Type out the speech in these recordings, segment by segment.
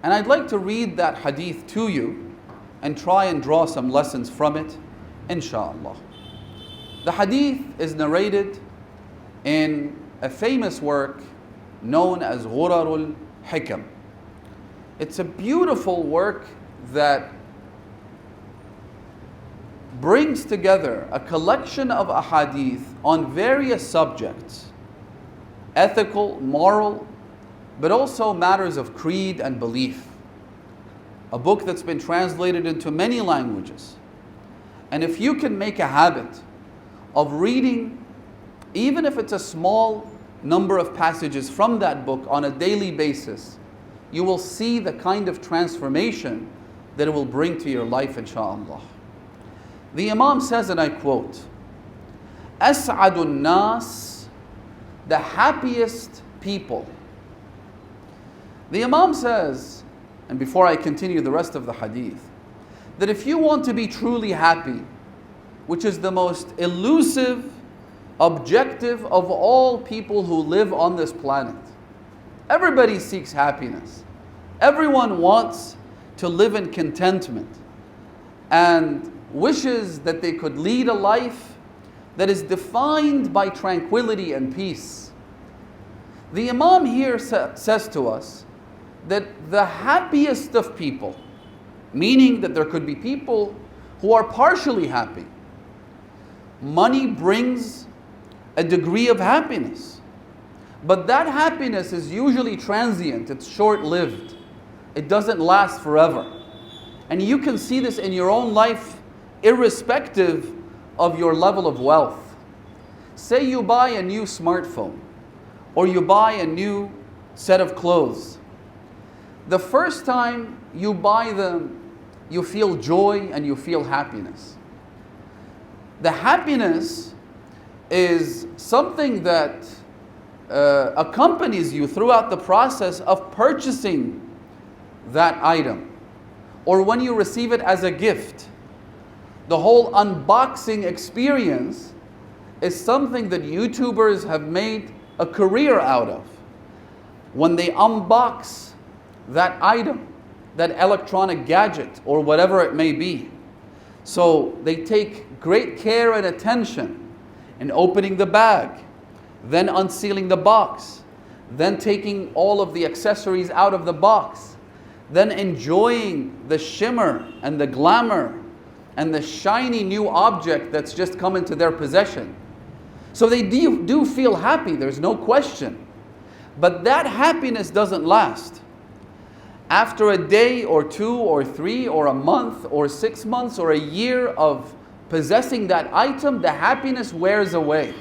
And I'd like to read that hadith to you and try and draw some lessons from it, inshallah. The hadith is narrated in a famous work known as Ghurarul Hikam. It's a beautiful work that brings together a collection of ahadith on various subjects, ethical, moral, but also matters of creed and belief. A book that's been translated into many languages. And if you can make a habit of reading, even if it's a small number of passages from that book on a daily basis, you will see the kind of transformation that it will bring to your life, inshaAllah. The Imam says, and I quote, "As'adun nas," the happiest people. The Imam says, and before I continue the rest of the hadith, that if you want to be truly happy, which is the most elusive objective of all people who live on this planet, everybody seeks happiness. Everyone wants to live in contentment and wishes that they could lead a life that is defined by tranquility and peace. The Imam here says to us that the happiest of people, meaning that there could be people who are partially happy. Money brings a degree of happiness, but that happiness is usually transient, it's short-lived. It doesn't last forever. And you can see this in your own life irrespective of your level of wealth. Say you buy a new smartphone or you buy a new set of clothes. The first time you buy them, you feel joy and you feel happiness. The happiness is something that accompanies you throughout the process of purchasing that item, or when you receive it as a gift. The whole unboxing experience is something that YouTubers have made a career out of. When they unbox that item, that electronic gadget, or whatever it may be. So they take great care and attention in opening the bag, then unsealing the box, then taking all of the accessories out of the box, then enjoying the shimmer and the glamour and the shiny new object that's just come into their possession. So they do feel happy, there's no question. But that happiness doesn't last. After a day or two or three or a month or 6 months or a year of possessing that item, the happiness wears away.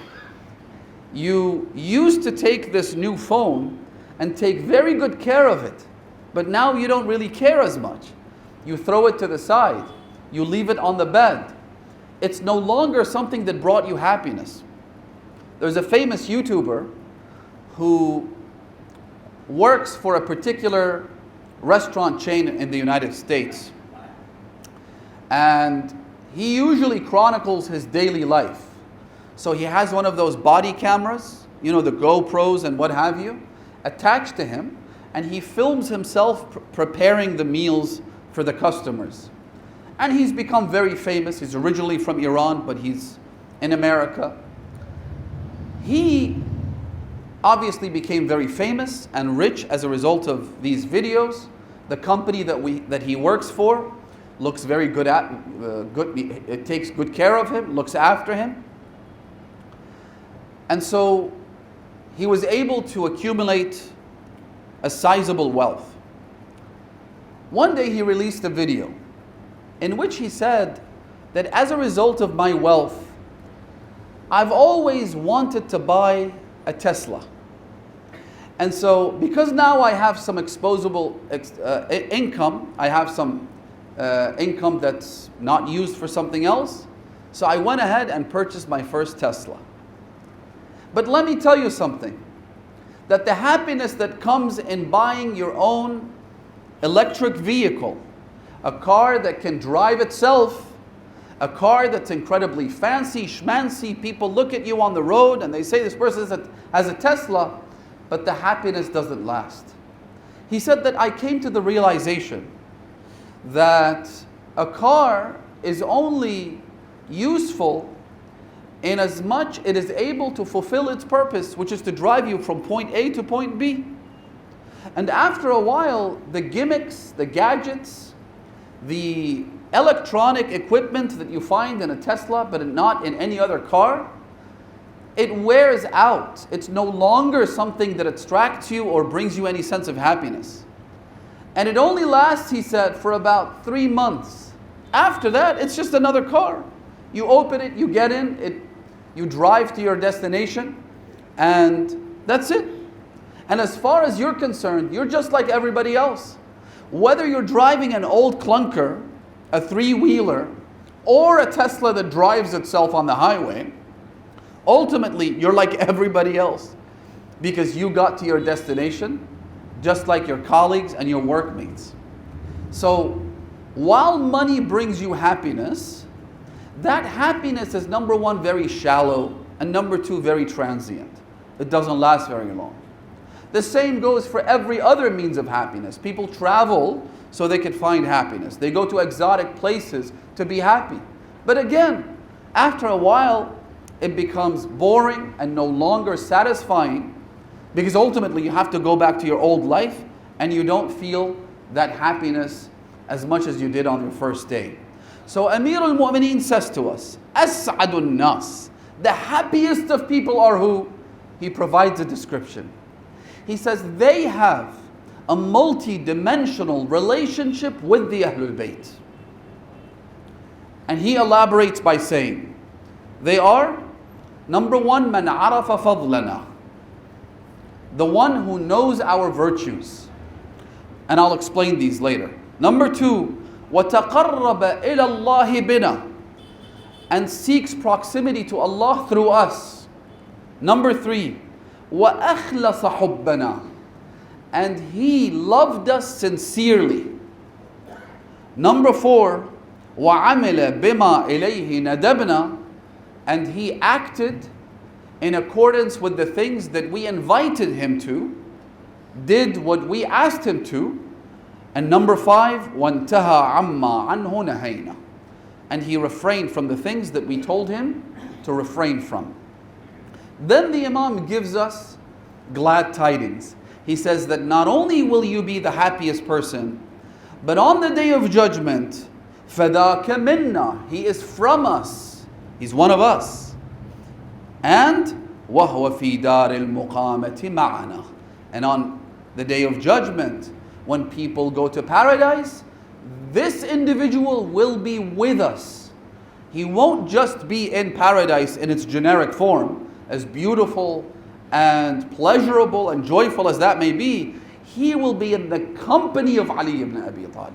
You used to take this new phone and take very good care of it, but now you don't really care as much. You throw it to the side. You leave it on the bed. It's no longer something that brought you happiness. There's a famous YouTuber who works for a particular restaurant chain in the United States. And he usually chronicles his daily life. So he has one of those body cameras, you know, the GoPros and what have you, attached to him, and he films himself preparing the meals for the customers. And he's become very famous. He's originally from Iran, but he's in America. He obviously became very famous and rich as a result of these videos. The company that he works for looks very good it takes good care of him, looks after him. And so he was able to accumulate a sizable wealth. One day he released a video in which he said that as a result of my wealth, I've always wanted to buy a Tesla. And so because now I have some exposable income, I have some income that's not used for something else, so I went ahead and purchased my first Tesla. But let me tell you something, that the happiness that comes in buying your own electric vehicle, a car that can drive itself, a car that's incredibly fancy, schmancy, people look at you on the road and they say this person has a Tesla, but the happiness doesn't last. He said that I came to the realization that a car is only useful in as much it is able to fulfill its purpose, which is to drive you from point A to point B. And after a while, the gimmicks, the gadgets, the electronic equipment that you find in a Tesla but not in any other car, it wears out. It's no longer something that attracts you or brings you any sense of happiness. And it only lasts, he said, for about 3 months. After that, it's just another car. You open it, you get in, you drive to your destination, and that's it. And as far as you're concerned, you're just like everybody else. Whether you're driving an old clunker, a three-wheeler, or a Tesla that drives itself on the highway, ultimately you're like everybody else, because you got to your destination just like your colleagues and your workmates. So while money brings you happiness, that happiness is, number one, very shallow, and number two, very transient. It doesn't last very long. The same goes for every other means of happiness. People travel so they can find happiness. They go to exotic places to be happy. But again, after a while, it becomes boring and no longer satisfying, because ultimately you have to go back to your old life and you don't feel that happiness as much as you did on your first day. So Amir al-Mu'mineen says to us, As'adun nas, the happiest of people are who? He provides a description. He says they have a multi-dimensional relationship with the Ahlulbayt. And he elaborates by saying, they are, number one, man arafa fadlana, the one who knows our virtues. And I'll explain these later. Number two, وَتَقَرَّبَ إِلَى اللَّهِ بِنَا, and seeks proximity to Allah through us. Number three, وَأَخْلَصَ حُبَّنَا, and he loved us sincerely. Number four, وَعَمِلَ بِمَا إِلَيْهِ نَدَبْنَا, and he acted in accordance with the things that we invited him to, did what we asked him to. And number five, وَانْتَهَى عَمَّا عَنْهُ نَهَيْنَا, and he refrained from the things that we told him to refrain from. Then the Imam gives us glad tidings. He says that not only will you be the happiest person, but on the day of judgment, فَذَاكَ مِنَّا, he is from us, he's one of us. And وَهُوَ فِي دَارِ الْمُقَامَةِ مَعَنَا, and on the day of judgment, when people go to paradise, this individual will be with us. He won't just be in paradise in its generic form, as beautiful and pleasurable and joyful as that may be. He will be in the company of Ali ibn Abi Talib.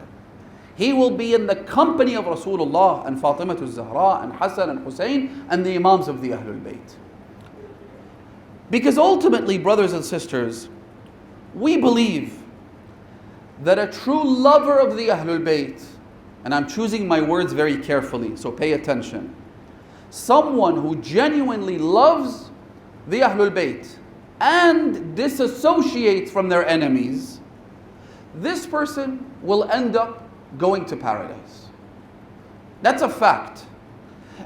He will be in the company of Rasulullah and Fatimah al-Zahra and Hassan and Hussein and the Imams of the Ahlulbayt. Because ultimately, brothers and sisters, we believe that a true lover of the Ahlulbayt, and I'm choosing my words very carefully, so pay attention, someone who genuinely loves the Ahlulbayt and disassociates from their enemies, this person will end up going to paradise. That's a fact.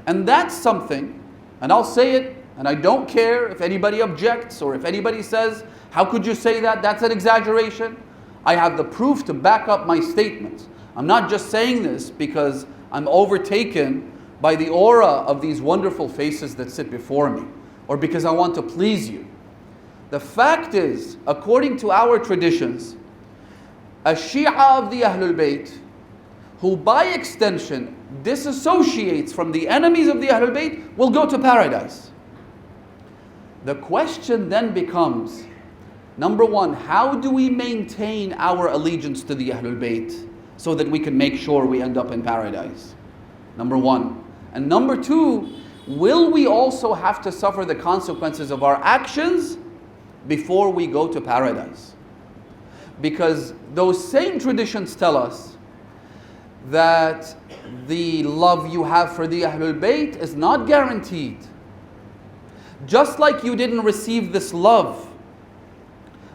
And that's something, and I'll say it, and I don't care if anybody objects or if anybody says, how could you say that? That's an exaggeration. I have the proof to back up my statements. I'm not just saying this because I'm overtaken by the aura of these wonderful faces that sit before me, or because I want to please you. The fact is, according to our traditions, a Shia of the Ahlul Bayt, who by extension disassociates from the enemies of the Ahlul Bayt, will go to paradise. The question then becomes, number one, how do we maintain our allegiance to the Ahlul Bayt so that we can make sure we end up in paradise? Number one. And number two, will we also have to suffer the consequences of our actions before we go to paradise? Because those same traditions tell us that the love you have for the Ahlul Bayt is not guaranteed. Just like you didn't receive this love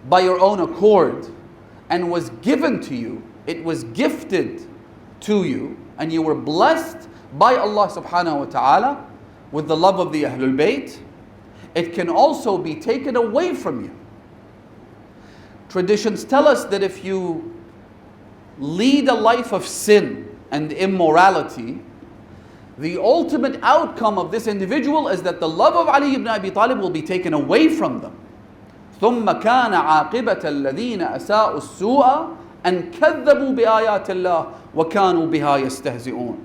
by your own accord, and was given to you, it was gifted to you, and you were blessed by Allah subhanahu wa ta'ala with the love of the Ahlulbayt, it can also be taken away from you. Traditions tell us that if you lead a life of sin and immorality, the ultimate outcome of this individual is that the love of Ali ibn Abi Talib will be taken away from them. ثم كان عاقبة الذين أساءوا السوء أن كذبوا بآيات الله وكانوا بها يستهزئون.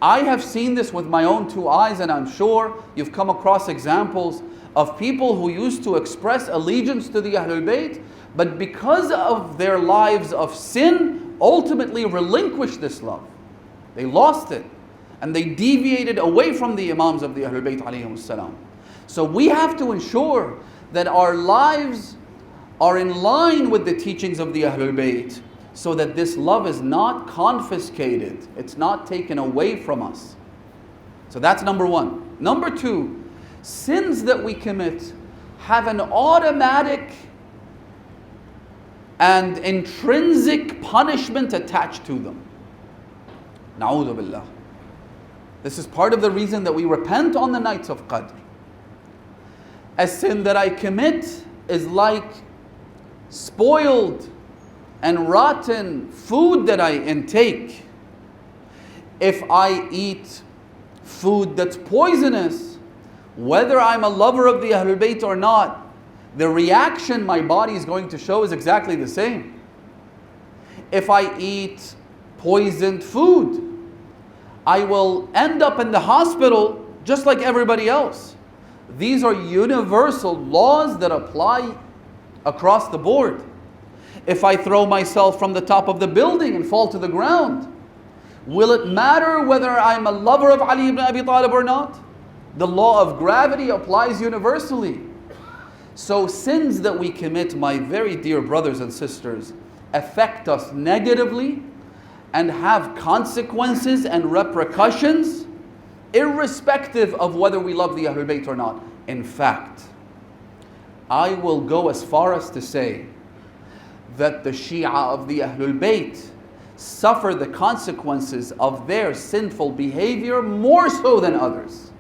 I have seen this with my own two eyes, and I'm sure you've come across examples of people who used to express allegiance to the Ahlul Bayt, but because of their lives of sin, ultimately relinquished this love. They lost it, and they deviated away from the Imams of the Ahlul Bayt alayhimus salam. So we have to ensure that our lives are in line with the teachings of the Ahlul Bayt, so that this love is not confiscated, it's not taken away from us. So that's number one. Number two, sins that we commit have an automatic and intrinsic punishment attached to them. Na'udhu billah. This is part of the reason that we repent on the nights of Qadr. A sin that I commit is like spoiled and rotten food that I intake. If I eat food that's poisonous, whether I'm a lover of the Ahlul Bayt or not, the reaction my body is going to show is exactly the same. If I eat poisoned food, I will end up in the hospital just like everybody else. These are universal laws that apply across the board. If I throw myself from the top of the building and fall to the ground, will it matter whether I'm a lover of Ali ibn Abi Talib or not? The law of gravity applies universally. So sins that we commit, my very dear brothers and sisters, affect us negatively and have consequences and repercussions irrespective of whether we love the Ahlul Bayt or not. In fact, I will go as far as to say that the Shia of the Ahlul Bayt suffer the consequences of their sinful behavior more so than others.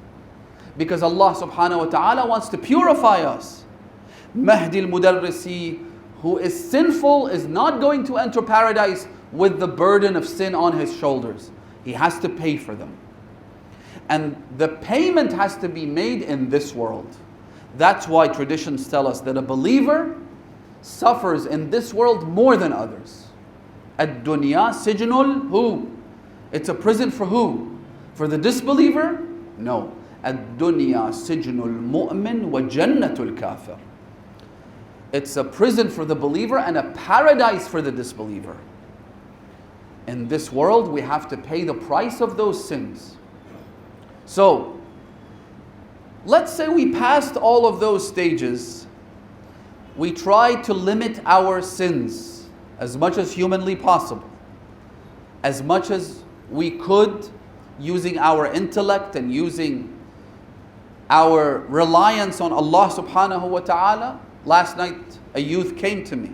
Because Allah subhanahu wa ta'ala wants to purify us. Mahdi al-Mudarrisi, who is sinful, is not going to enter paradise with the burden of sin on his shoulders. He has to pay for them. And the payment has to be made in this world. That's why traditions tell us that a believer suffers in this world more than others. Ad-dunya sijnul who? It's a prison for who? For the disbeliever? No. Ad-dunya sijnul mu'min wa jannatul kafir. It's a prison for the believer and a paradise for the disbeliever. In this world, we have to pay the price of those sins. So, let's say we passed all of those stages. We tried to limit our sins as much as humanly possible, as much as we could, using our intellect and using our reliance on Allah subhanahu wa ta'ala. Last night, a youth came to me,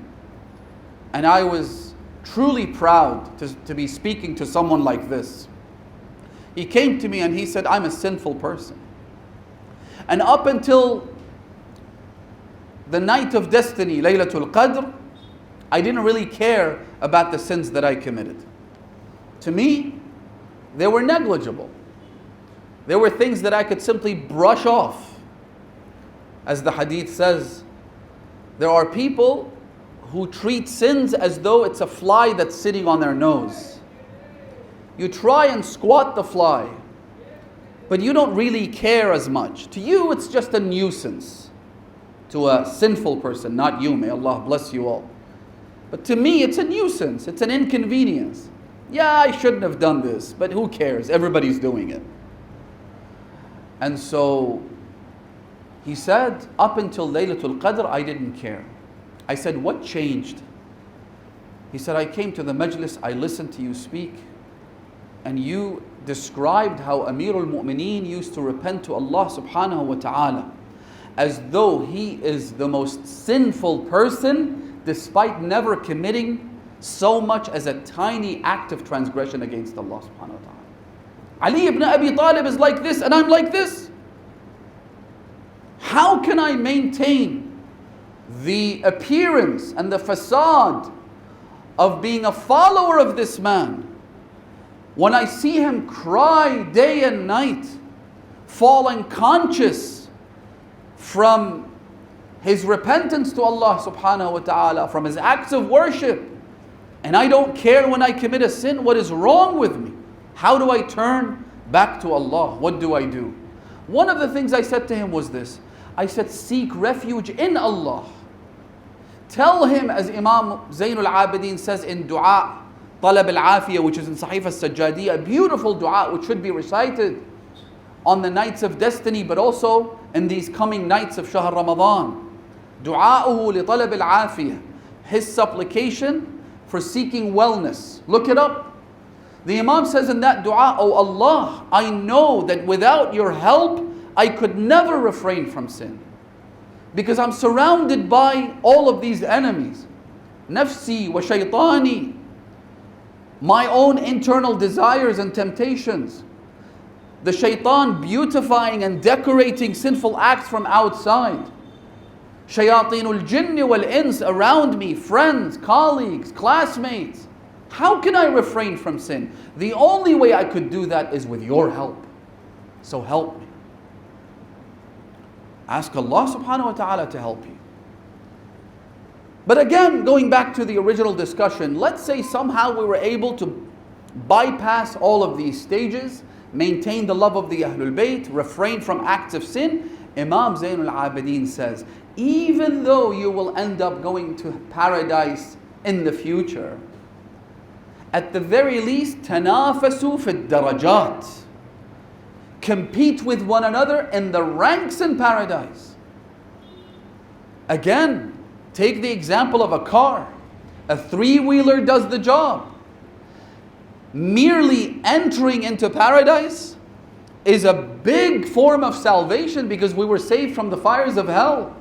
and I was truly proud to be speaking to someone like this. He came to me and he said, I'm a sinful person. And up until the night of destiny, Laylatul Qadr, I didn't really care about the sins that I committed. To me, they were negligible. They were things that I could simply brush off. As the hadith says, there are people who treat sins as though it's a fly that's sitting on their nose. You try and squat the fly, but you don't really care as much. To you, it's just a nuisance. To a sinful person, not you, may Allah bless you all. But to me, it's a nuisance, it's an inconvenience. Yeah, I shouldn't have done this, but who cares? Everybody's doing it. And so, he said, up until Laylatul Qadr, I didn't care. I said, what changed? He said, I came to the majlis, I listened to you speak, and you described how Amirul Mu'mineen used to repent to Allah subhanahu wa ta'ala as though he is the most sinful person despite never committing so much as a tiny act of transgression against Allah subhanahu wa ta'ala. Ali ibn Abi Talib is like this and I'm like this. How can I maintain the appearance and the facade of being a follower of this man when I see him cry day and night, fall unconscious from his repentance to Allah subhanahu wa ta'ala, from his acts of worship, and I don't care when I commit a sin? What is wrong with me? How do I turn back to Allah? What do I do? One of the things I said to him was this. I said, seek refuge in Allah. Tell him, as Imam Zainul Abidin says in dua, Talab al-Afiyah, which is in Sahif al-Sajjadiyah, a beautiful dua which should be recited on the nights of destiny, but also in these coming nights of Shahr Ramadan. Du'a'uhu li talab al-afiyah, his supplication for seeking wellness. Look it up. The Imam says in that dua, "Oh Allah, I know that without your help, I could never refrain from sin. Because I'm surrounded by all of these enemies. Nafsi wa shaytani, my own internal desires and temptations. The shaitan beautifying and decorating sinful acts from outside. Shayatinul jinni wal ins around me, friends, colleagues, classmates. How can I refrain from sin? The only way I could do that is with your help. So help me." Ask Allah subhanahu wa ta'ala to help you. But again, going back to the original discussion, let's say somehow we were able to bypass all of these stages, maintain the love of the Ahlulbayt, refrain from acts of sin. Imam Zainul Abidin says, even though you will end up going to paradise in the future, at the very least, tanafasu fi darajat. Compete with one another in the ranks in paradise. Again, take the example of a car. A three-wheeler does the job. Merely entering into paradise is a big form of salvation because we were saved from the fires of hell.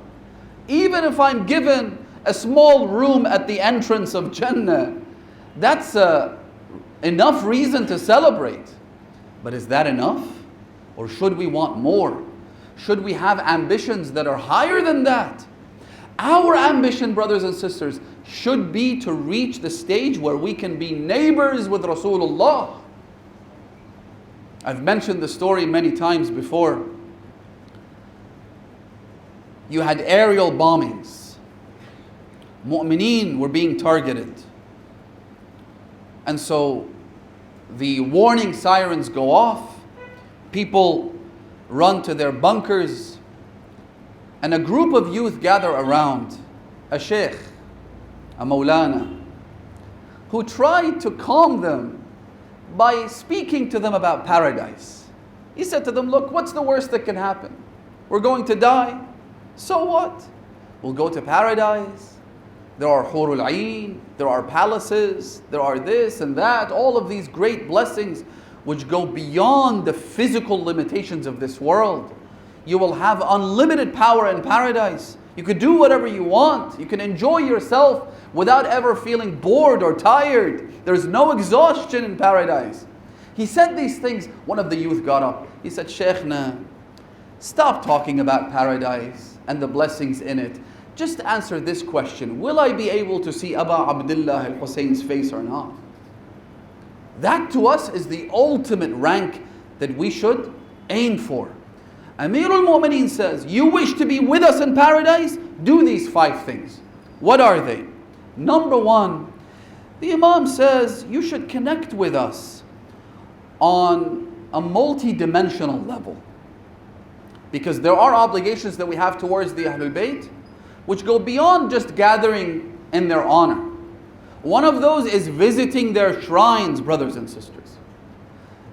Even if I'm given a small room at the entrance of Jannah, that's enough reason to celebrate. But is that enough? Or should we want more? Should we have ambitions that are higher than that? Our ambition, brothers and sisters, should be to reach the stage where we can be neighbors with Rasulullah. I've mentioned the story many times before. You had aerial bombings. Mu'mineen were being targeted. And so the warning sirens go off. People run to their bunkers, and a group of youth gather around a sheikh, a maulana, who tried to calm them by speaking to them about paradise. He said to them, look, what's the worst that can happen? We're going to die. So what? We'll go to paradise. There are hurul ayn, there are palaces, there are this and that, all of these great blessings which go beyond the physical limitations of this world. You will have unlimited power in paradise. You could do whatever you want. You can enjoy yourself without ever feeling bored or tired. There's no exhaustion in paradise. He said these things. One of the youth got up. He said, Shaykhna, stop talking about paradise and the blessings in it. Just answer this question. Will I be able to see Aba Abdullah al-Husayn's face or not? That to us is the ultimate rank that we should aim for. Amirul Mu'mineen says, you wish to be with us in paradise? Do these 5 things. What are they? Number 1, the Imam says you should connect with us on a multi-dimensional level. Because there are obligations that we have towards the Ahlulbayt which go beyond just gathering in their honor. One of those is visiting their shrines, brothers and sisters.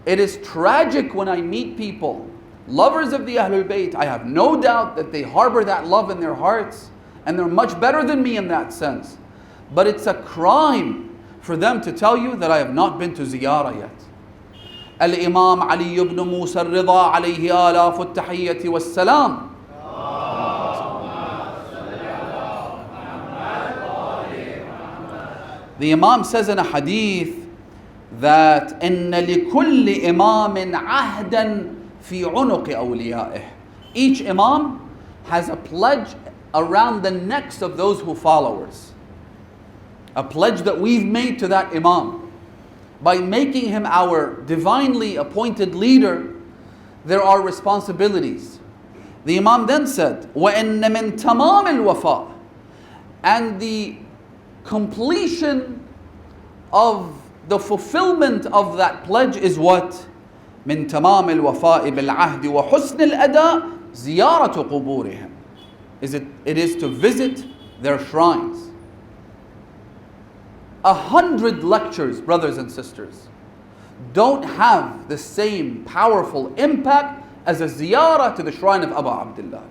It is tragic when I meet people, lovers of the Ahlul Bayt. I have no doubt that they harbor that love in their hearts, and they're much better than me in that sense. But it's a crime for them to tell you that I have not been to ziyarah yet. Al-Imam Ali ibn Musa al-Rida alayhi alafu al-tahiyyati was-salam. The Imam says in a hadith that إِنَّ لِكُلِّ إِمَامٍ عَهْدًا فِي عُنُقِ أَوْلِيَائِهِ. Each Imam has a pledge around the necks of those who followers. A pledge that we've made to that Imam. By making him our divinely appointed leader, there are responsibilities. The Imam then said, وَإِنَّ مِن تَمَامِ الْوَفَاءِ. And the completion of the fulfillment of that pledge is what? مِن تَمَامِ الْوَفَاءِ بِالْعَهْدِ وَحُسْنِ الْأَدَاءِ زِيَارَةُ قُبُورِهِمْ. It is to visit their shrines. 100 lectures, brothers and sisters, don't have the same powerful impact as a ziyarah to the shrine of Abu Abdullah.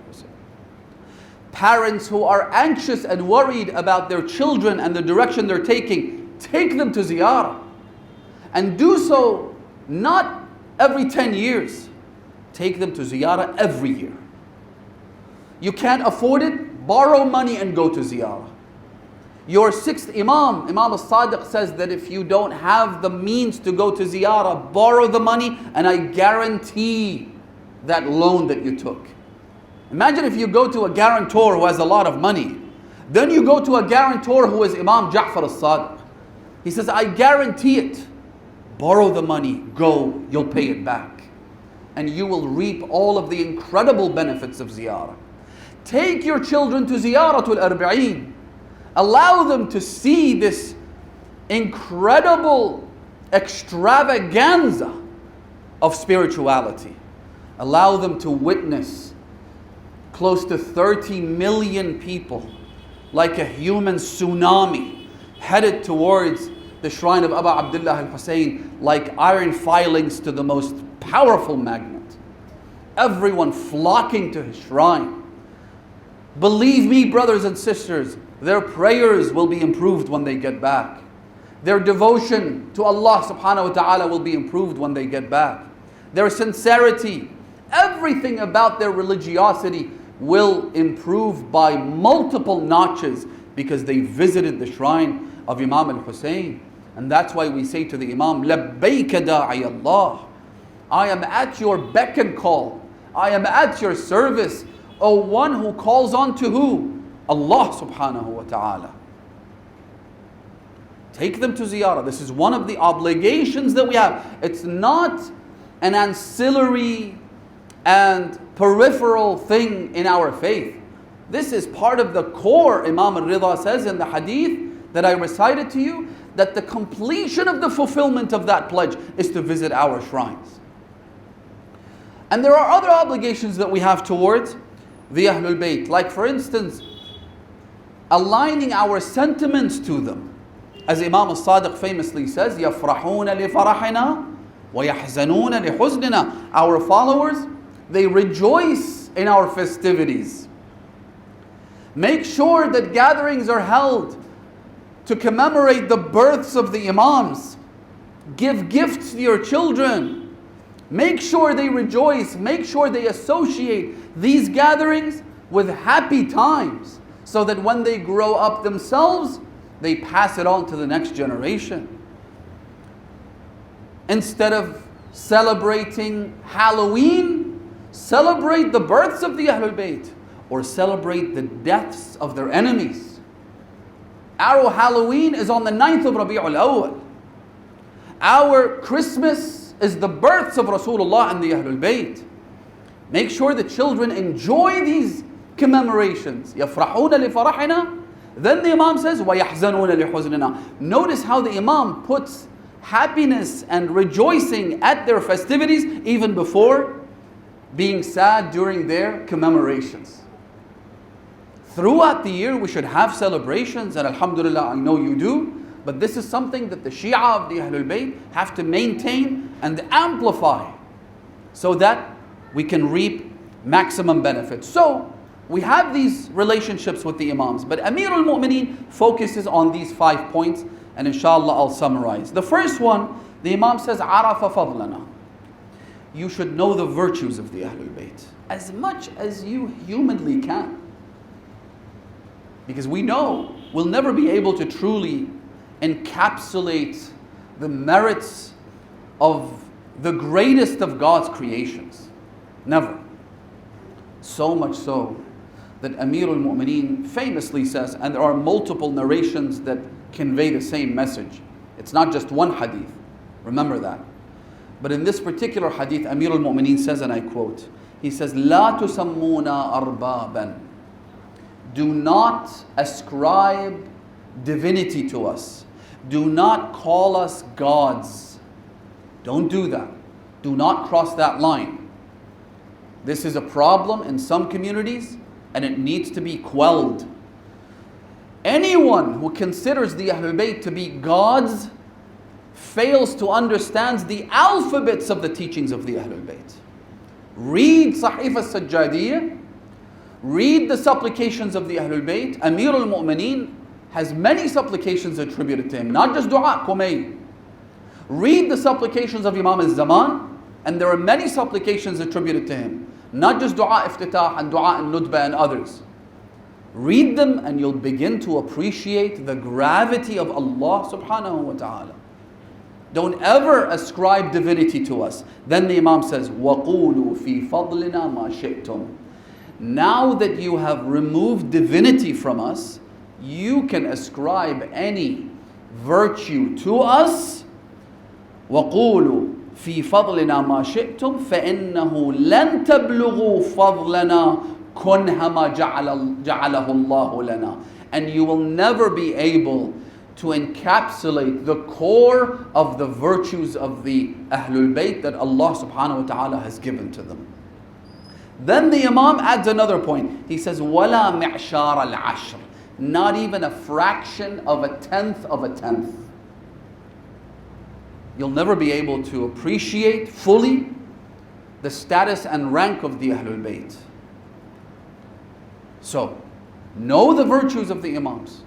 Parents who are anxious and worried about their children and the direction they're taking, take them to ziyarah. And do so not every 10 years. Take them to ziyarah every year. You can't afford it, borrow money and go to ziyarah. Your sixth Imam, Imam al-Sadiq, says that if you don't have the means to go to ziyarah, borrow the money and I guarantee that loan that you took. Imagine if you go to a guarantor who has a lot of money. Then you go to a guarantor who is Imam Ja'far al-Sadiq. He says, I guarantee it. Borrow the money, go, you'll pay it back. And you will reap all of the incredible benefits of ziyarah. Take your children to ziyaratul arba'een. Allow them to see this incredible extravaganza of spirituality. Allow them to witness close to 30 million people like a human tsunami headed towards the shrine of Abu Abdullah al-Hussein like iron filings to the most powerful magnet. Everyone flocking to his shrine. Believe me, brothers and sisters, their prayers will be improved when they get back. Their devotion to Allah subhanahu wa ta'ala will be improved when they get back. Their sincerity, everything about their religiosity will improve by multiple notches because they visited the shrine of Imam al-Hussein. And that's why we say to the Imam, لَبَّيْكَ دَاعِيَ اللَّهِ. I am at your beck and call. I am at your service. O one who calls on to who? Allah subhanahu wa ta'ala. Take them to ziyarah. This is one of the obligations that we have. It's not an ancillary and peripheral thing in our faith. This is part of the core. Imam al-Ridha says in the hadith that I recited to you, that the completion of the fulfillment of that pledge is to visit our shrines. And there are other obligations that we have towards the Ahlulbayt. Like for instance, aligning our sentiments to them. As Imam al-Sadiq famously says, يَفْرَحُونَ لِفَرَحِنَا وَيَحْزَنُونَ لِحُزْنِنَا. Our followers, they rejoice in our festivities. Make sure that gatherings are held to commemorate the births of the Imams. Give gifts to your children. Make sure they rejoice. Make sure they associate these gatherings with happy times, so that when they grow up themselves, they pass it on to the next generation. Instead of celebrating Halloween, celebrate the births of the Ahlul Bayt, or celebrate the deaths of their enemies. Our Halloween is on the 9th of Rabi'ul Awwal. Our Christmas is the births of Rasulullah and the Ahlul Bayt. Make sure the children enjoy these commemorations. يَفْرَحُونَ لِفَرَحِنَا. Then the Imam says, وَيَحْزَنُونَ لِحُزْنِنَا. Notice how the Imam puts happiness and rejoicing at their festivities even before being sad during their commemorations. Throughout the year we should have celebrations, and alhamdulillah, I know you do, but this is something that the Shia of the Ahlul Bayt have to maintain and amplify so that we can reap maximum benefits. So we have these relationships with the Imams, but Amir al-Mu'mineen focuses on these 5 points, and inshallah I'll summarize. The first one, the Imam says, عَرَفَ فَضْلَنَا. You should know the virtues of the Ahlul Bayt as much as you humanly can. Because we know we'll never be able to truly encapsulate the merits of the greatest of God's creations. Never. So much so that Amir al-Mu'mineen famously says, and there are multiple narrations that convey the same message. It's not just one hadith. Remember that. But in this particular hadith, Amir al-Mu'mineen says, and I quote, he says, "La tusammuna arbaban." Do not ascribe divinity to us. Do not call us gods. Don't do that. Do not cross that line. This is a problem in some communities and it needs to be quelled. Anyone who considers the Ahlulbayt to be gods fails to understand the alphabets of the teachings of the Ahlulbayt. Read Sahif al-Sajjadiyya, read the supplications of the Ahlulbayt. Amir al-Mu'mineen has many supplications attributed to him, not just dua, Kumayn. Read the supplications of Imam al-Zaman, and there are many supplications attributed to him, not just dua iftitah and dua al-Nudba and others. Read them and you'll begin to appreciate the gravity of Allah subhanahu wa ta'ala. Don't ever ascribe divinity to us. Then the Imam says, وَقُولُوا فِي فَضْلِنَا مَا شِئْتُمْ. Now that you have removed divinity from us, you can ascribe any virtue to us. وَقُولُوا فِي فَضْلِنَا مَا شِئْتُمْ فَإِنَّهُ لَن تَبْلُغُوا فَضْلَنَا كُنْهَ مَا جَعَلَهُ اللَّهُ لَنَا. And you will never be able to encapsulate the core of the virtues of the Ahlul Bayt that Allah subhanahu wa ta'ala has given to them. Then the Imam adds another point. He says, وَلَا مِعْشَارَ الْعَشْرِ. Not even a fraction of a tenth of a tenth. You'll never be able to appreciate fully the status and rank of the Ahlul Bayt. So, know the virtues of the Imams.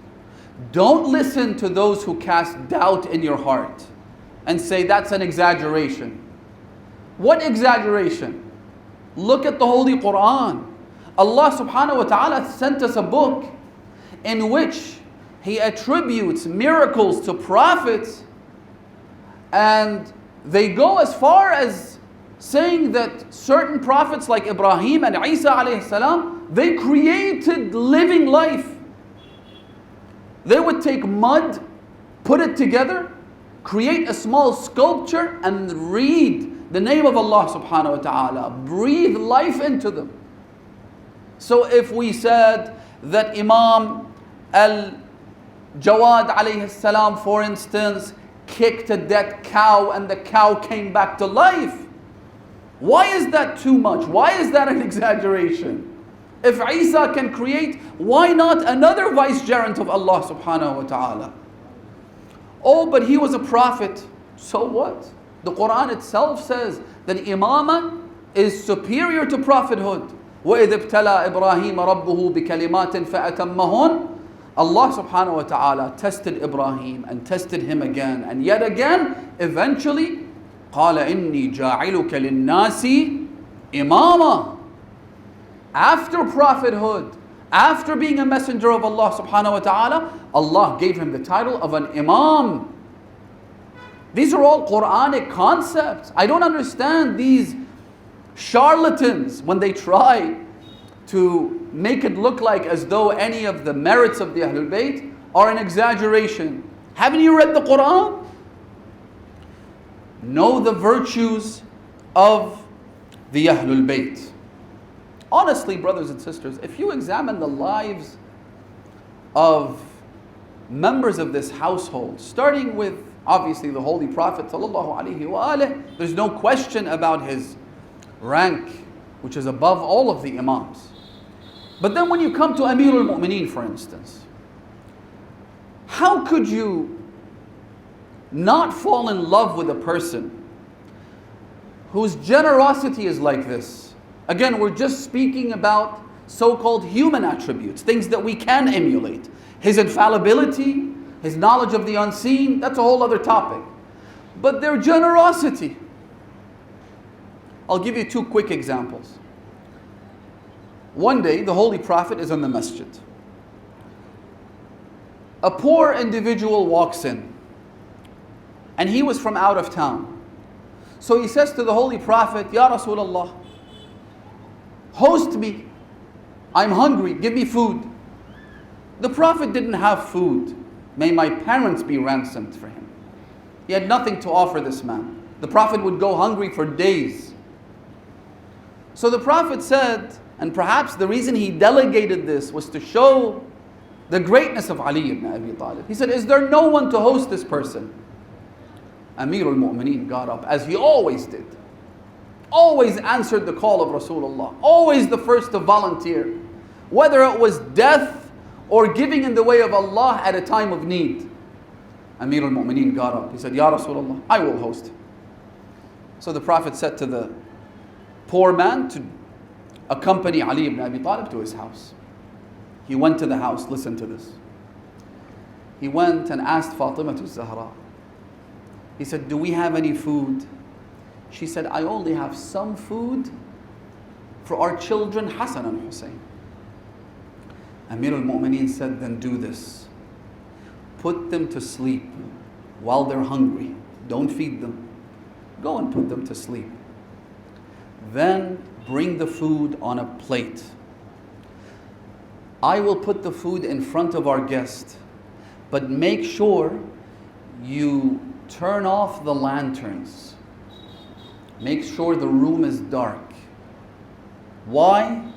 Don't listen to those who cast doubt in your heart and say that's an exaggeration. What exaggeration? Look at the Holy Quran. Allah subhanahu wa ta'ala sent us a book in which He attributes miracles to prophets, and they go as far as saying that certain prophets like Ibrahim and Isa alayhi salam, they created living life. They would take mud, put it together, create a small sculpture and read the name of Allah subhanahu wa ta'ala, breathe life into them. So if we said that Imam al-Jawad alayhi salam, for instance, kicked a dead cow and the cow came back to life, why is that too much? Why is that an exaggeration? If Isa can create, why not another vicegerent of Allah subhanahu wa ta'ala? Oh, but he was a prophet. So what? The Quran itself says that imamah is superior to prophethood. وَإِذِ ابْتَلَى إِبْرَاهِيمَ رَبُّهُ بِكَلِمَاتٍ فَأَتَمَّهُنْ. Allah subhanahu wa ta'ala tested Ibrahim and tested him again and yet again. Eventually, قَالَ إِنِّي جَاعِلُكَ لِلنَّاسِ إِمَامًا. After prophethood, after being a messenger of Allah subhanahu wa ta'ala, Allah gave him the title of an Imam. These are all Quranic concepts. I don't understand these charlatans when they try to make it look like as though any of the merits of the Ahlul Bayt are an exaggeration. Haven't you read the Quran? Know the virtues of the Ahlul Bayt. Honestly, brothers and sisters, if you examine the lives of members of this household, starting with obviously the Holy Prophet sallallahu alaihi wasallam, there's no question about his rank, which is above all of the Imams. But then when you come to Amir al-Mu'mineen, for instance, how could you not fall in love with a person whose generosity is like this? Again, we're just speaking about so-called human attributes, things that we can emulate. His infallibility, his knowledge of the unseen, that's a whole other topic. But their generosity. I'll give you two quick examples. One day, the Holy Prophet is in the masjid. A poor individual walks in, and he was from out of town. So he says to the Holy Prophet, Ya Rasulullah, host me. I'm hungry, give me food. The Prophet didn't have food. May my parents be ransomed for him. He had nothing to offer this man. The Prophet would go hungry for days. So the Prophet said, and perhaps the reason he delegated this was to show the greatness of Ali ibn Abi Talib. He said, is there no one to host this person? Amir al-Mu'mineen got up, as he always did. Always answered the call of Rasulullah. Always the first to volunteer. Whether it was death or giving in the way of Allah at a time of need. Amir al-Mu'mineen got up. He said, Ya Rasulullah, I will host. So the Prophet said to the poor man to accompany Ali ibn Abi Talib to his house. He went to the house, listen to this. He went and asked Fatima to Zahra. He said, do we have any food? She said, I only have some food for our children Hassan and Hussein. Amir al-Mu'mineen said, then do this. Put them to sleep while they're hungry. Don't feed them. Go and put them to sleep. Then bring the food on a plate. I will put the food in front of our guest, but make sure you turn off the lanterns. Make sure the room is dark. Why?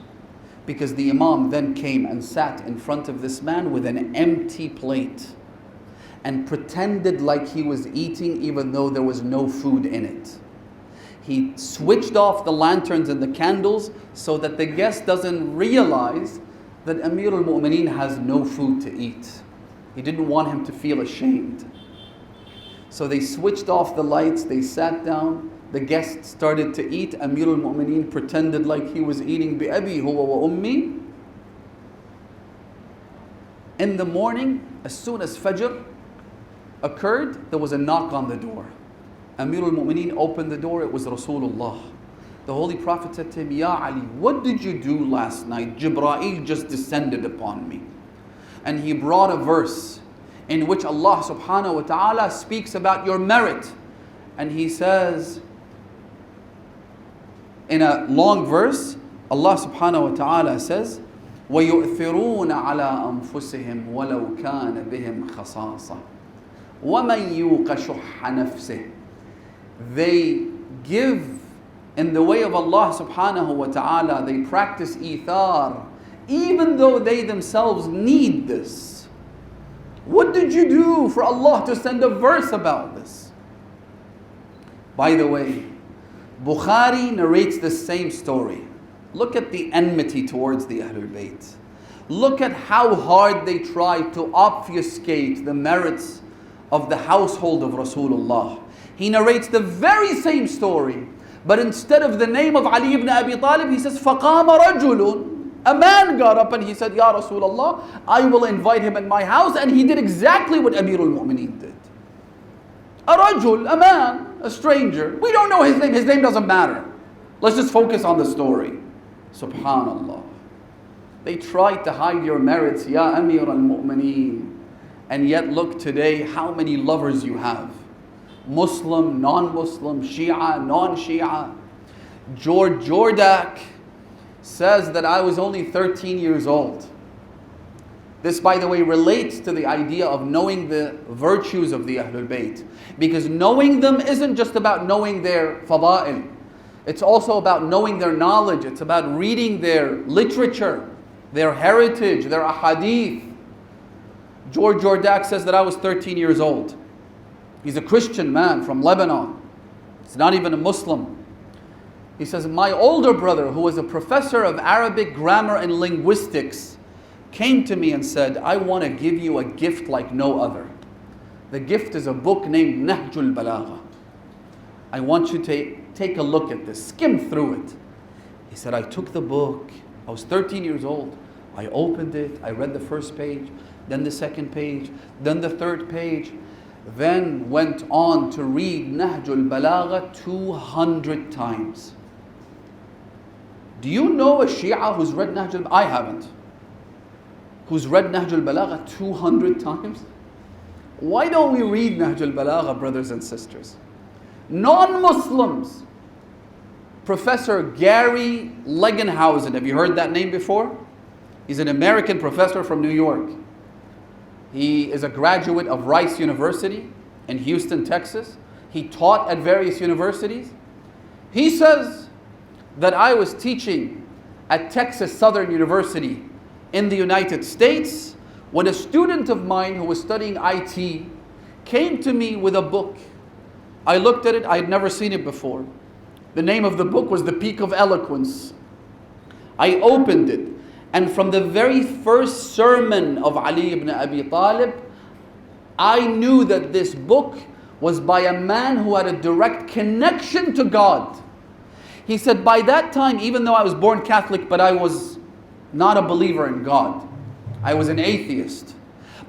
Because the Imam then came and sat in front of this man with an empty plate and pretended like he was eating even though there was no food in it. He switched off the lanterns and the candles so that the guest doesn't realize that Amir al-Mu'mineen has no food to eat. He didn't want him to feel ashamed. So they switched off the lights, they sat down, the guest started to eat. Amir al-Mu'mineen pretended like he was eating bi'abi huwa wa ummi. In the morning, as soon as Fajr occurred, there was a knock on the door. Amir al-Mu'mineen opened the door, it was Rasulullah. The Holy Prophet said to him, Ya Ali, what did you do last night? Jibreel just descended upon me. And he brought a verse in which Allah subhanahu wa ta'ala speaks about your merit. And he says, in a long verse, Allah subhanahu wa ta'ala says, وَيُؤْثِرُونَ عَلَىٰ أَنفُسِهِمْ وَلَوْ كَانَ بِهِمْ خَصَاصَةٌ وَمَنْ يُوقَ شُحَّ نَفْسِهِ. They give in the way of Allah subhanahu wa ta'ala, they practice ithar, even though they themselves need this. What did you do for Allah to send a verse about this? By the way, Bukhari narrates the same story. Look at the enmity towards the Ahlulbayt. Look at how hard they try to obfuscate the merits of the household of Rasulullah. He narrates the very same story, but instead of the name of Ali ibn Abi Talib, he says, فَقَامَ رَجُلٌ. A man got up and he said, Ya Rasulullah, I will invite him in my house. And he did exactly what Amir al-Mu'mineen did. A rajul, a man, a stranger. We don't know his name doesn't matter. Let's just focus on the story. Subhanallah. They tried to hide your merits, Ya Amir al-Mu'mineen. And yet look today how many lovers you have. Muslim, non-Muslim, Shia, non-Shia. George Jordak says that I was only 13 years old. This, by the way, relates to the idea of knowing the virtues of the Ahlulbayt. Because knowing them isn't just about knowing their fada'il. It's also about knowing their knowledge. It's about reading their literature, their heritage, their ahadith. George Jordak says that I was 13 years old. He's a Christian man from Lebanon. He's not even a Muslim. He says, my older brother, who was a professor of Arabic grammar and linguistics, came to me and said, I want to give you a gift like no other. The gift is a book named Nahjul Balagha. I want you to take a look at this, skim through it. He said, I took the book. I was 13 years old. I opened it. I read the first page, then the second page, then the third page. Then went on to read Nahjul Balagha 200 times. Do you know a Shia who's read Nahjul Balagha? I haven't. who's read Nahj al-Balagha 200 times? Why don't we read Nahj al-Balagha, brothers and sisters? Non-Muslims. Professor Gary Legenhausen, have you heard that name before? He's an American professor from New York. He is a graduate of Rice University in Houston, Texas. He taught at various universities. He says that I was teaching at Texas Southern University in the United States when a student of mine who was studying IT came to me with a book. I looked at it, I had never seen it before. The name of the book was The Peak of Eloquence. I opened it, and from the very first sermon of Ali ibn Abi Talib, I knew that this book was by a man who had a direct connection to God. He said, by that time, even though I was born Catholic, but I was not a believer in God. I was an atheist.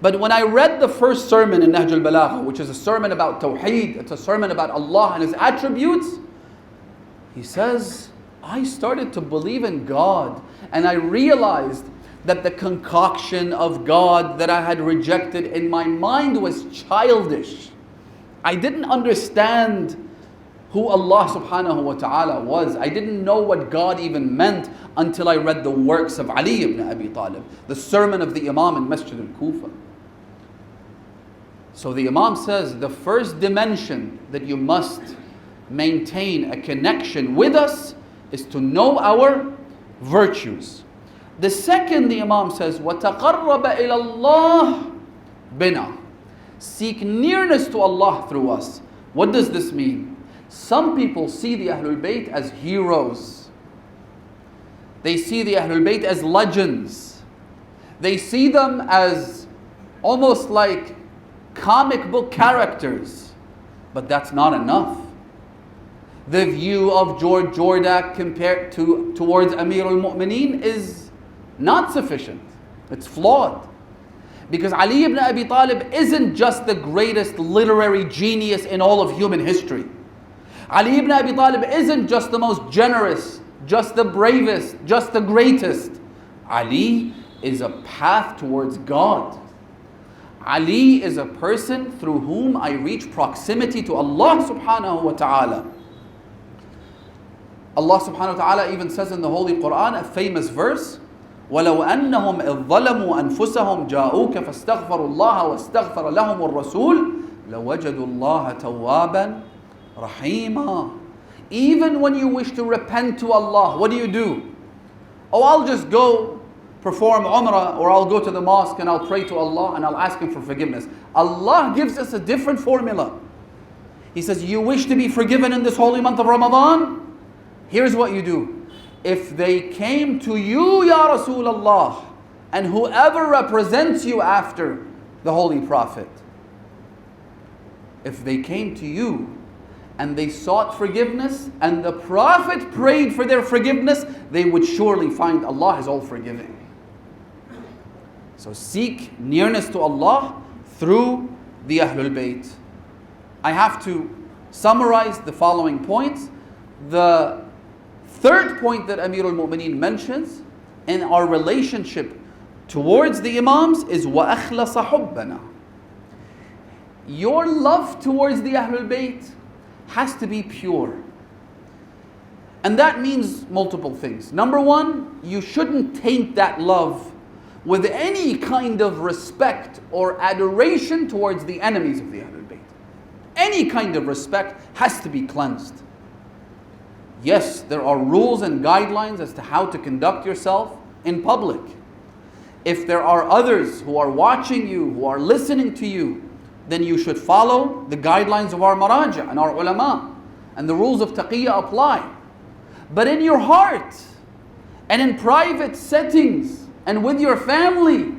But when I read the first sermon in Nahj al-Balagha, which is a sermon about Tawheed, it's a sermon about Allah and His attributes, he says, I started to believe in God, and I realized that the concoction of God that I had rejected in my mind was childish. I didn't understand who Allah subhanahu wa ta'ala was. I didn't know what God even meant until I read the works of Ali ibn Abi Talib, the sermon of the Imam in Masjid al-Kufa. So the Imam says the first dimension that you must maintain a connection with us is to know our virtues. The second, the Imam says, وَتَقَرَّبَ إِلَى اللَّهِ بِنَا. Seek nearness to Allah through us. What does this mean? Some people see the Ahlulbayt as heroes. They see the Ahlulbayt as legends. They see them as almost like comic book characters. But that's not enough. The view of George Jordak compared towards Amir al-Mu'mineen is not sufficient. It's flawed. Because Ali ibn Abi Talib isn't just the greatest literary genius in all of human history. Ali ibn Abi Talib isn't just the most generous, just the bravest, just the greatest. Ali is a path towards God. Ali is a person through whom I reach proximity to Allah subhanahu wa ta'ala. Allah subhanahu wa ta'ala even says in the Holy Quran, a famous verse, وَلَوْ أَنَّهُمْ إِذْ ظَلَمُوا أَنفُسَهُمْ جَاءُوكَ فَاسْتَغْفَرُوا اللَّهَ وَاسْتَغْفَرَ لَهُمُ الرَّسُولُ لَوَجَدُوا اللَّهَ تَوَّابًا رَحِيمًا. Even when you wish to repent to Allah, what do? Oh, I'll just go perform Umrah, or I'll go to the mosque and I'll pray to Allah and I'll ask Him for forgiveness. Allah gives us a different formula. He says, you wish to be forgiven in this holy month of Ramadan? Here's what you do. If they came to you, Ya Rasulullah, and whoever represents you after the Holy Prophet, if they came to you and they sought forgiveness and the Prophet prayed for their forgiveness, they would surely find Allah is all forgiving. So seek nearness to Allah through the Ahlul Bayt. I have to summarize the following points. The third point that Amir al-Mu'mineen mentions in our relationship towards the Imams is وَأَخْلَصَ حُبَّنَا. Your love towards the Ahlul Bayt has to be pure. And that means multiple things. Number one, you shouldn't taint that love with any kind of respect or adoration towards the enemies of the Ahlul Bayt. Any kind of respect has to be cleansed. Yes, there are rules and guidelines as to how to conduct yourself in public. If there are others who are watching you, who are listening to you, then you should follow the guidelines of our maraja and our ulama. And the rules of taqiyya apply. But in your heart, and in private settings, and with your family,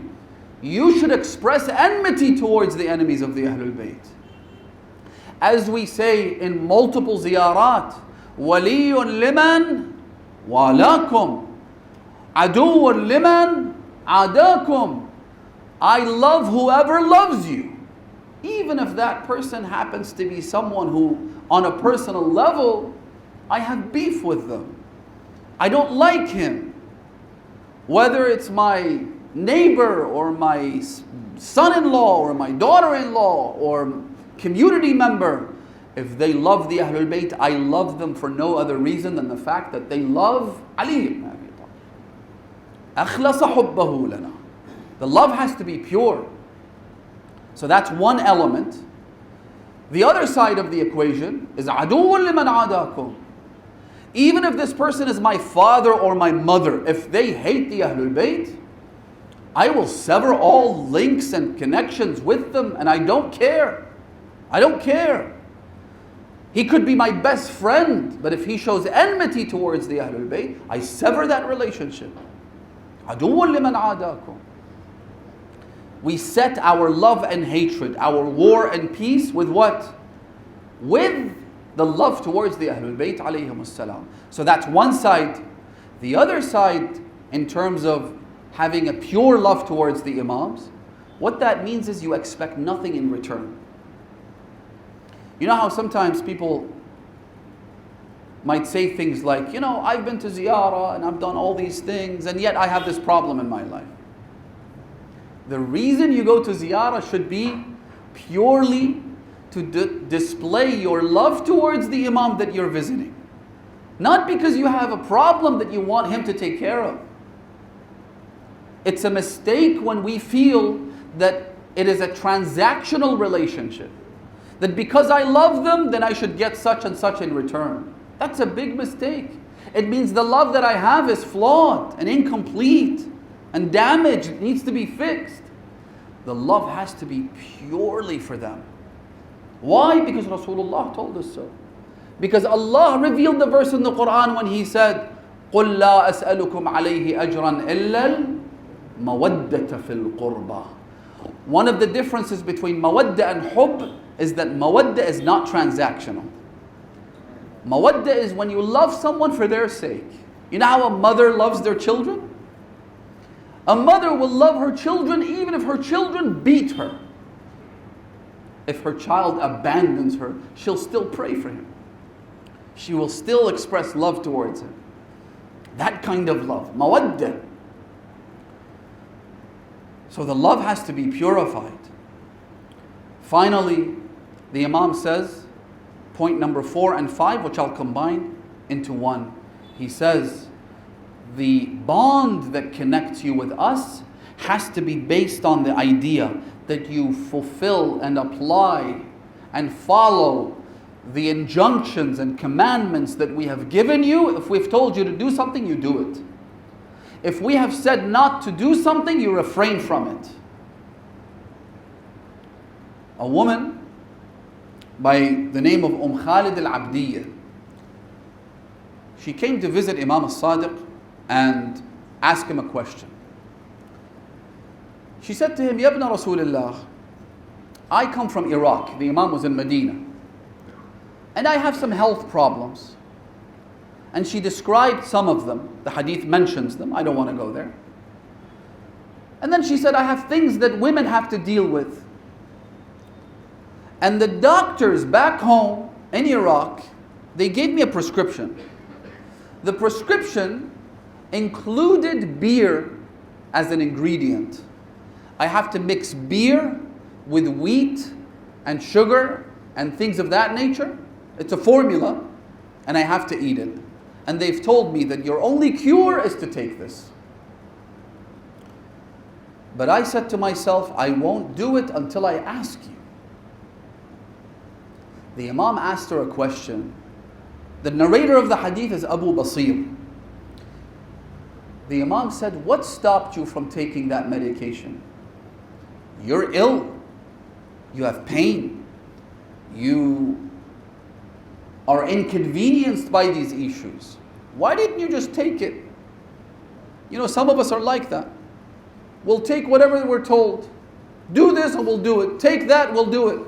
you should express enmity towards the enemies of the Ahlul Bayt. As we say in multiple ziyarat, وَلِيٌّ لِمَنْ وَالَاكُمْ عَدُوٌّ لِمَنْ عَدَاكُمْ. I love whoever loves you. Even if that person happens to be someone who, on a personal level, I have beef with them. I don't like him. Whether it's my neighbor or my son-in-law or my daughter-in-law or community member, if they love the Ahlulbayt, I love them for no other reason than the fact that they love Ali ibn Abi Talib. أخلص حبه لنا. The love has to be pure. So that's one element. The other side of the equation is عدو لمن عاداكم. Even if this person is my father or my mother, if they hate the Ahlul Bayt, I will sever all links and connections with them, and I don't care. I don't care. He could be my best friend, but if he shows enmity towards the Ahlul Bayt, I sever that relationship. عدو لمن عاداكم. We set our love and hatred, our war and peace with what? With the love towards the Ahlul Bayt alayhim as-salam. So that's one side. The other side, in terms of having a pure love towards the Imams, what that means is you expect nothing in return. You know how sometimes people might say things like, I've been to ziyarah and I've done all these things and yet I have this problem in my life. The reason you go to ziyarah should be purely to display your love towards the Imam that you're visiting. Not because you have a problem that you want him to take care of. It's a mistake when we feel that it is a transactional relationship. That because I love them, then I should get such and such in return. That's a big mistake. It means the love that I have is flawed and incomplete and damaged. It needs to be fixed. The love has to be purely for them. Why? Because Rasulullah told us so. Because Allah revealed the verse in the Quran when He said, قُلْ لَا أَسْأَلُكُمْ عَلَيْهِ أَجْرًا إِلَّا الْمَوَدَّةَ فِي الْقُرْبَى. One of the differences between mawadda and hubb is that mawadda is not transactional. Mawadda is when you love someone for their sake. You know how a mother loves their children? A mother will love her children even if her children beat her. If her child abandons her, she'll still pray for him. She will still express love towards him. That kind of love, mawadda. So the love has to be purified. Finally, the Imam says, point number 4 and 5, which I'll combine into one. He says, the bond that connects you with us has to be based on the idea that you fulfill and apply and follow the injunctions and commandments that we have given you. If we've told you to do something, you do it. If we have said not to do something, you refrain from it. A woman by the name of Khalid al-Abdiyya, she came to visit Imam al-Sadiq and ask him a question. She said to him, Ya ibn Rasulullah, I come from Iraq. The Imam was in Medina. And I have some health problems. And she described some of them. The hadith mentions them. I don't want to go there. And then she said, I have things that women have to deal with. And the doctors back home in Iraq, they gave me a prescription. The prescription included beer as an ingredient. I have to mix beer with wheat and sugar and things of that nature. It's a formula, and I have to eat it. And they've told me that your only cure is to take this. But I said to myself, I won't do it until I ask you. The Imam asked her a question. The narrator of the hadith is Abu Basir. The Imam said, what stopped you from taking that medication? You're ill. You have pain. You are inconvenienced by these issues. Why didn't you just take it? Some of us are like that. We'll take whatever we're told. Do this and we'll do it. Take that, we'll do it.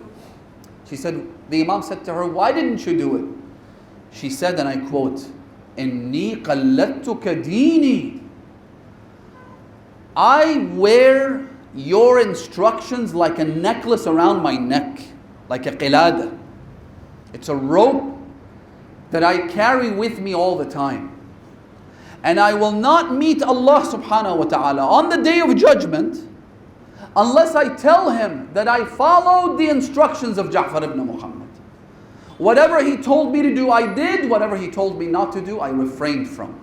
The Imam said to her, why didn't you do it? She said, and I quote, إِنِّي قَلَّدْتُكَ دِينِي. I wear your instructions like a necklace around my neck, like a qilada. It's a rope that I carry with me all the time. And I will not meet Allah subhanahu wa ta'ala on the day of judgment unless I tell him that I followed the instructions of Ja'far ibn Muhammad. Whatever he told me to do, I did. Whatever he told me not to do, I refrained from.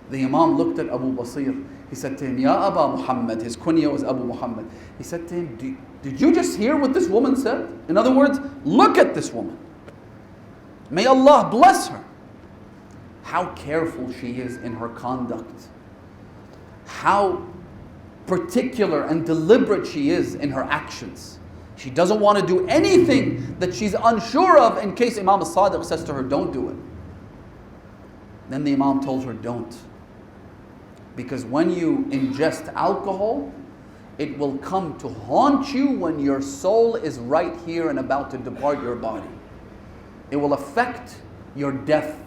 The Imam looked at Abu Basir. He said to him, Ya Aba Muhammad, his kunya was Abu Muhammad. He said to him, did you just hear what this woman said? In other words, look at this woman. May Allah bless her. How careful she is in her conduct. How particular and deliberate she is in her actions. She doesn't want to do anything that she's unsure of in case Imam al-Sadiq says to her, don't do it. Then the Imam told her, don't. Because when you ingest alcohol, it will come to haunt you when your soul is right here and about to depart your body. It will affect your death,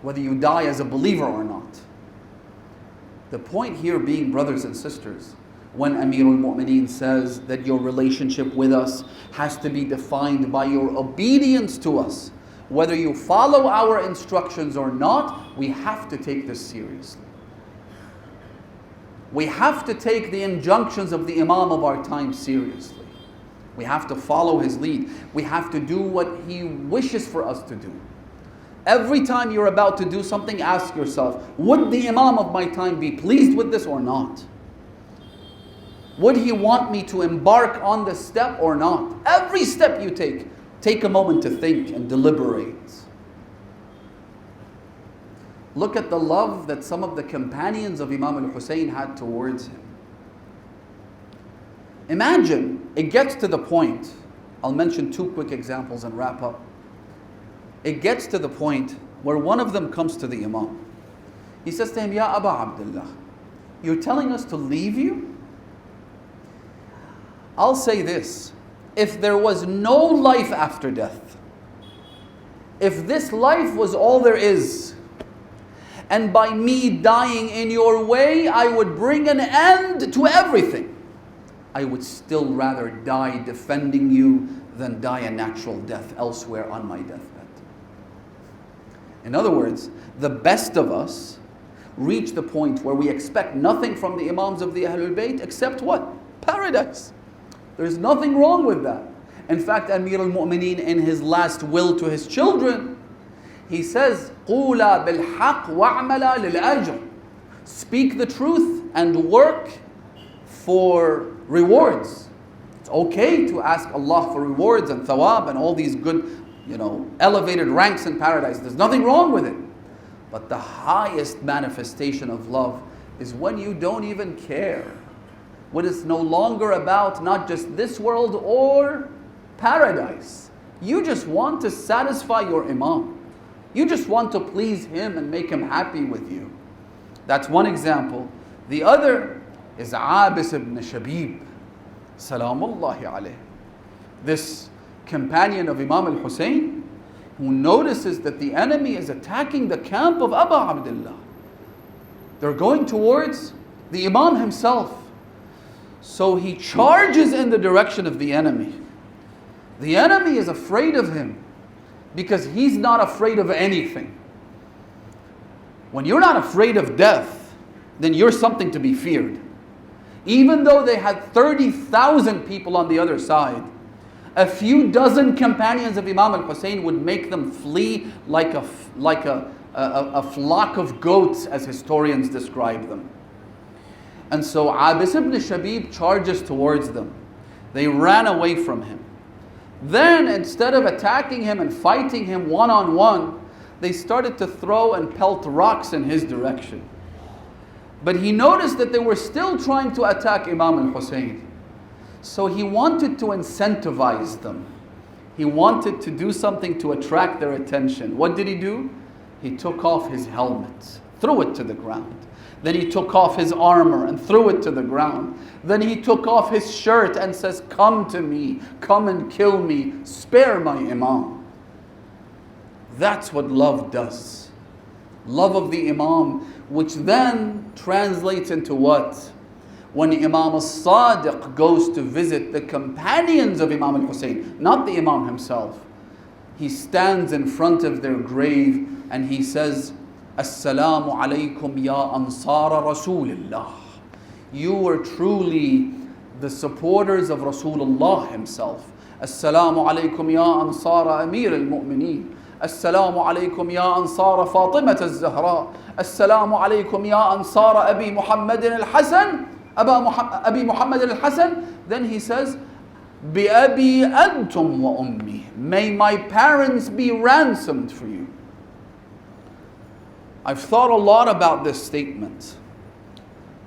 whether you die as a believer or not. The point here being, brothers and sisters, when Amirul Mu'mineen says that your relationship with us has to be defined by your obedience to us, whether you follow our instructions or not, we have to take this seriously. We have to take the injunctions of the Imam of our time seriously. We have to follow his lead. We have to do what he wishes for us to do. Every time you're about to do something, ask yourself, would the Imam of my time be pleased with this or not? Would he want me to embark on this step or not? Every step you take a moment to think and deliberate. Look at the love that some of the companions of Imam al-Hussein had towards him. Imagine, it gets to the point, I'll mention two quick examples and wrap up. It gets to the point where one of them comes to the Imam. He says to him, Ya Aba Abdullah, you're telling us to leave you? I'll say this, if there was no life after death, if this life was all there is, and by me dying in your way, I would bring an end to everything, I would still rather die defending you than die a natural death elsewhere on my deathbed. In other words, the best of us reach the point where we expect nothing from the Imams of the Ahlulbayt except what? Paradise. There's nothing wrong with that. In fact, Amir al-Mu'mineen, in his last will to his children, he says, قُولَا بِالْحَقِّ وَعْمَلَا لِلْأَجْرِ. Speak the truth and work for rewards. It's okay to ask Allah for rewards and thawab and all these good, elevated ranks in paradise. There's nothing wrong with it. But the highest manifestation of love is when you don't even care. When it's no longer about not just this world or paradise. You just want to satisfy your Imam. You just want to please him and make him happy with you. That's one example. The other is Abis ibn Shabib, Salamullahi alayh. This companion of Imam al-Hussein, who notices that the enemy is attacking the camp of Abu Abdullah. They're going towards the Imam himself. So he charges in the direction of the enemy. The enemy is afraid of him because he's not afraid of anything. When you're not afraid of death, then you're something to be feared. Even though they had 30,000 people on the other side, a few dozen companions of Imam al-Hussein would make them flee like a flock of goats, as historians describe them. And so Abis ibn Shabib charges towards them. They ran away from him. Then, instead of attacking him and fighting him one-on-one, they started to throw and pelt rocks in his direction. But he noticed that they were still trying to attack Imam al-Hussein. So he wanted to incentivize them. He wanted to do something to attract their attention. What did he do? He took off his helmet, threw it to the ground. Then he took off his armor and threw it to the ground. Then he took off his shirt and says, come to me, come and kill me, spare my Imam. That's what love does. Love of the Imam, which then translates into what? When Imam al-Sadiq goes to visit the companions of Imam al-Hussein, not the Imam himself, he stands in front of their grave and he says, Assalamu alaykum ya ansara Rasulillah. You were truly the supporters of Rasulullah himself. Assalamu alaykum ya ansara Amir al-Mu'mineen. Assalamu alaykum ya ansara Fatimat al-Zahra. Assalamu alaykum ya ansara Abi Muhammad al-Hasan. Abi Muhammad al-Hasan. Then he says, Bi-abi antum wa ummi. May my parents be ransomed for you. I've thought a lot about this statement.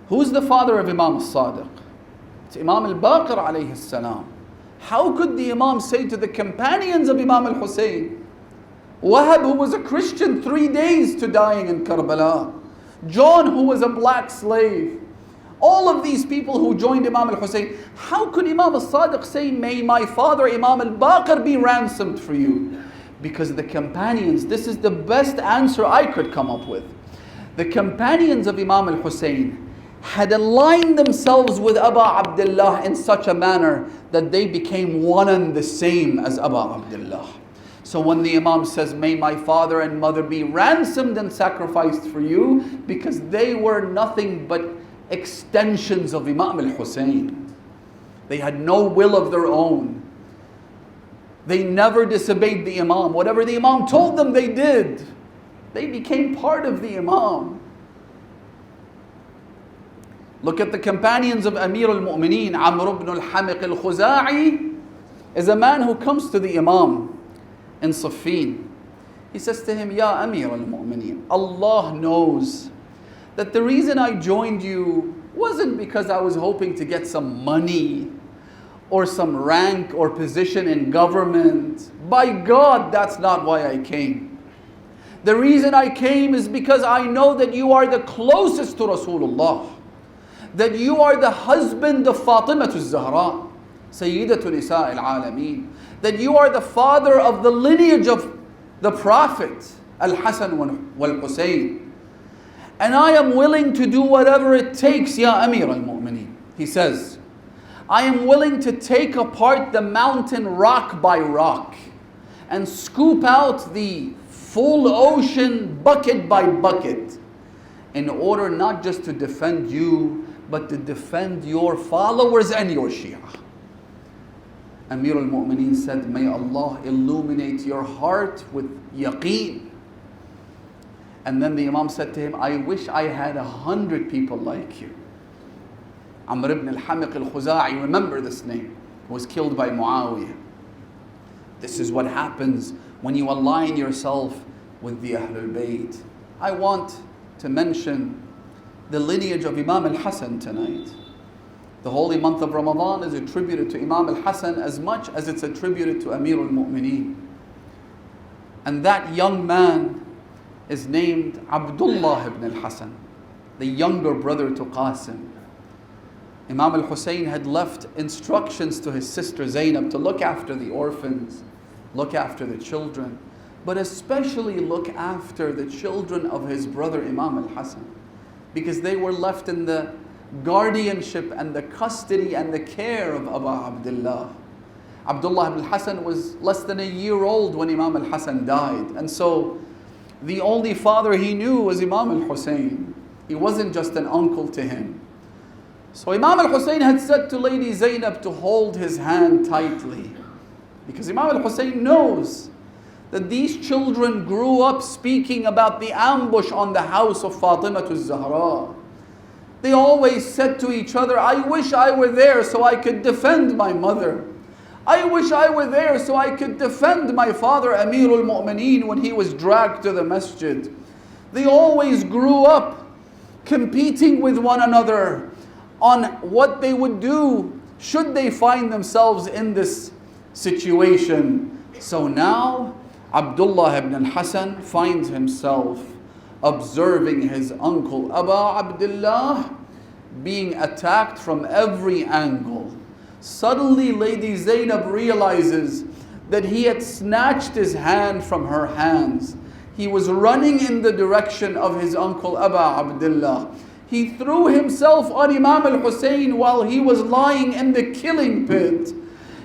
Who's the father of Imam al-Sadiq? It's Imam al-Baqir alayhi salam. How could the Imam say to the companions of Imam al-Hussein, Wahab, who was a Christian 3 days to dying in Karbala, John, who was a black slave, all of these people who joined Imam al-Hussein, how could Imam al-Sadiq say, may my father Imam al-Baqir be ransomed for you? Because the companions, this is the best answer I could come up with. The companions of Imam al-Hussein had aligned themselves with Abu Abdullah in such a manner that they became one and the same as Abu Abdullah. So when the Imam says, may my father and mother be ransomed and sacrificed for you, because they were nothing but extensions of Imam al-Hussein. They had no will of their own. They never disobeyed the Imam. Whatever the Imam told them, they did. They became part of the Imam. Look at the companions of Amir al-Mu'mineen. Amr ibn al-Hamiq al-Khuza'i is a man who comes to the Imam in Siffin. He says to him, Ya Amir al-Mu'mineen, Allah knows that the reason I joined you wasn't because I was hoping to get some money or some rank or position in government. By God, that's not why I came. The reason I came is because I know that you are the closest to Rasulullah, that you are the husband of Fatimah al-Zahra, Sayyidatu Nisa al-Alameen, that you are the father of the lineage of the Prophet, Al-Hasan wal-Husayn. And I am willing to do whatever it takes, Ya Amir al-Mu'mineen. He says, I am willing to take apart the mountain rock by rock and scoop out the full ocean bucket by bucket in order not just to defend you, but to defend your followers and your Shia. Amir al-Mu'mineen said, may Allah illuminate your heart with yaqeen. And then the Imam said to him, I wish I had 100 people like you. Amr ibn al-Hamiq al-Khuza'i, remember this name, was killed by Muawiyah. This is what happens when you align yourself with the Ahlulbayt. I want to mention the lineage of Imam al-Hasan tonight. The holy month of Ramadan is attributed to Imam al-Hasan as much as it's attributed to Amir al-Mu'mineen. And that young man is named Abdullah ibn al-Hasan, the younger brother to Qasim. Imam al-Hussein had left instructions to his sister Zainab to look after the orphans, look after the children, but especially look after the children of his brother Imam al-Hasan, because they were left in the guardianship and the custody and the care of Abu Abdullah. Abdullah ibn al-Hasan was less than a year old when Imam al-Hasan died, and so the only father he knew was Imam al-Hussein. He wasn't just an uncle to him. So Imam al-Hussein had said to Lady Zainab to hold his hand tightly, because Imam al-Hussein knows that these children grew up speaking about the ambush on the house of Fatimah al-Zahra. They always said to each other, I wish I were there so I could defend my mother. I wish I were there so I could defend my father Amir al-Mu'mineen when he was dragged to the masjid. They always grew up competing with one another on what they would do should they find themselves in this situation. So now Abdullah ibn al-Hasan finds himself observing his uncle Abu Abdullah being attacked from every angle. Suddenly Lady Zainab realizes that he had snatched his hand from her hands. He was running in the direction of his uncle Abu Abdullah. He threw himself on Imam al-Hussein while he was lying in the killing pit.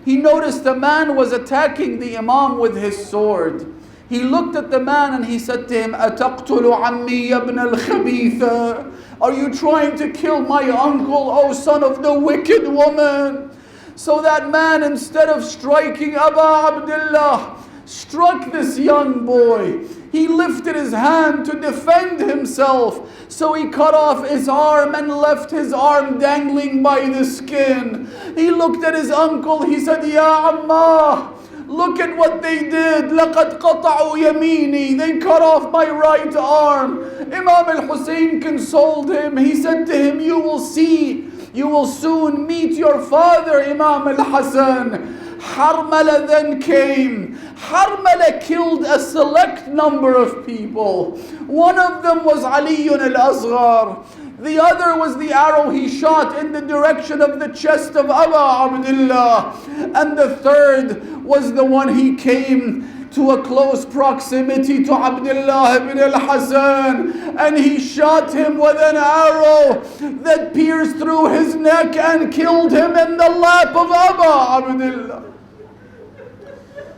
He noticed a man was attacking the Imam with his sword. He looked at the man and he said to him, أَتَقْتُلُ عَمِّي يَبْنَ الْخَبِيثَ? Are you trying to kill my uncle, O son of the wicked woman? So that man, instead of striking Abu Abdullah, struck this young boy. He lifted his hand to defend himself. So he cut off his arm and left his arm dangling by the skin. He looked at his uncle. He said, Ya Ammah, look at what they did. لَقَدْ قَطَعُوا يَمِينِي. They cut off my right arm. Imam al-Hussein consoled him. He said to him, you will see, you will soon meet your father, Imam al-Hasan. Harmala then came. Harmala killed a select number of people. One of them was Ali al-Asghar. The other was the arrow he shot in the direction of the chest of Abu Abdullah. And the third was the one he came to a close proximity to Abdullah ibn al-Hasan, and he shot him with an arrow that pierced through his neck and killed him in the lap of Abu Abdullah.